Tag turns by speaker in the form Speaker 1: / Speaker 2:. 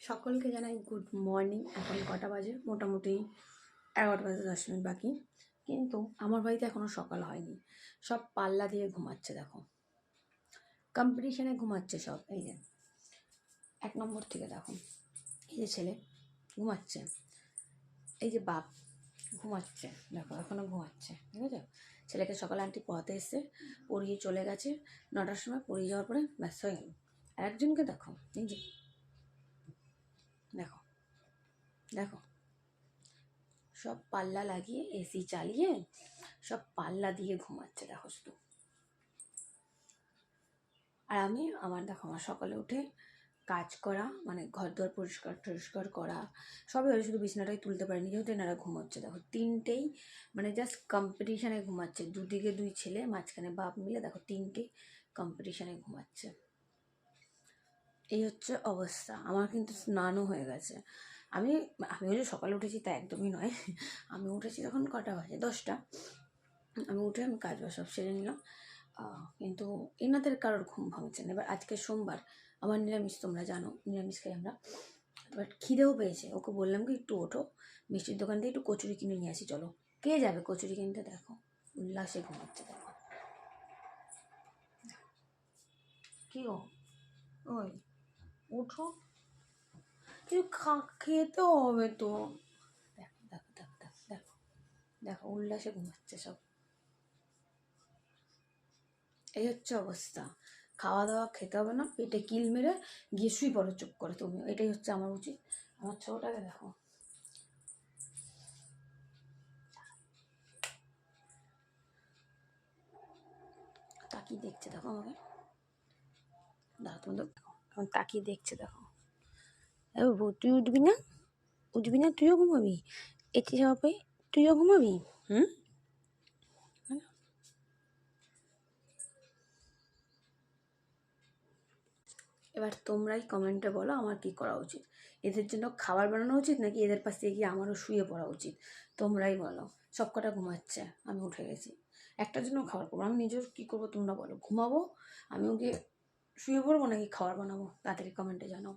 Speaker 1: সকলকে জানাই good morning. এখন কটা বাজে? মোটামুটি 11টা বাজে 10 মিনিট বাকি, কিন্তু আমার বাড়িতে এখনও সকাল হয়নি। সব পাল্লা দিয়ে ঘুমাচ্ছে, দেখো কম্পিটিশনে ঘুমাচ্ছে সব। এই যে 1 নম্বর থেকে দেখো, এই যে ছেলে ঘুমাচ্ছে, এই যে বাপ ঘুমাচ্ছে, দেখো এখনও ঘুমাচ্ছে, ঠিক আছে। ছেলেকে সকালে আন্টি পড়াতে এসছে, পড়িয়ে চলে গেছে 9টার সময়, পড়িয়ে যাওয়ার পরে ব্যস্ত হয়ে গেল। আর একজনকে দেখো, এই যে দেখো দেখো সব পাল্লা লাগিয়ে এসি চালিয়ে সব পাল্লা দিয়ে ঘুমাচ্ছে, দেখো শুধু। আর আমি দেখো আমার সকালে উঠে কাজ করা, মানে ঘর দর পরিষ্কার টরিষ্কার করা সবই হলে, শুধু বিছানাটাই তুলতে পারিনি যেহেতু এনারা ঘুমোচ্ছে। দেখো তিনটেই মানে জাস্ট কম্পিটিশানে ঘুমাচ্ছে, দুদিকে দুই ছেলে, মাঝখানে বাপ মিলে দেখো তিনটে কম্পিটিশানে ঘুমাচ্ছে। এই হচ্ছে অবস্থা। আমার কিন্তু স্নানও হয়ে গেছে। আমিও যে সকালে উঠেছি তা একদমই নয়। আমি উঠেছি তখন কটা বাজে? 10টা। আমি উঠে কাজ বাজ সব সেরে নিলাম, কিন্তু এনাদের কারোর ঘুম ভাঙছে না। এবার আজকে সোমবার, আমার নিরামিষ, তোমরা জানো নিরামিষ খাই আমরা। এবার খিদেও পেয়েছে, ওকে বললাম কি একটু ওঠো, মিষ্টির দোকান থেকে একটু কচুরি কিনে নিয়ে আসি চলো। কে যাবে কচুরি কিনতে? দেখো উল্লাসে ঘুমাচ্ছে, দেখো কি গো, ওই উঠো, কিছু খেতে হবে তো। দেখো দেখো দেখো দেখো দেখো দেখো উল্লাসে ঘুমাচ্ছে সব। এই হচ্ছে অবস্থা। খাওয়া দাওয়া খেতে হবে না, পেটে কিল মেরে গিয়ে শুই পড়ো চুপ করে তুমিও, এটাই হচ্ছে আমার উচিত। আমার ছোটটাকে দেখো, তাকিয়ে দেখছে, দেখো আমাকে, দেখো তুমি দেখো এখন তাকিয়ে দেখছে, দেখো। তুই উঠবি না? উঠবি না? তুইও ঘুমাবি? এটি সবাই তুইও ঘুমাবি? হুম। এবার তোমরাই কমেন্টে বলো আমার কি করা উচিত। এদের জন্য খাবার বানানো উচিত নাকি এদের পাশে গিয়ে আমারও শুয়ে পড়া উচিত? তোমরাই বলো। সব কটা ঘুমাচ্ছে, আমি উঠে গেছি। একটার জন্য খাবার করবো, আমি নিজের কী করবো তোমরা বলো। ঘুমাবো, আমিও গিয়ে শুয়ে পড়বো নাকি খাবার বানাবো? তাড়াতাড়ি কমেন্টে জানাও।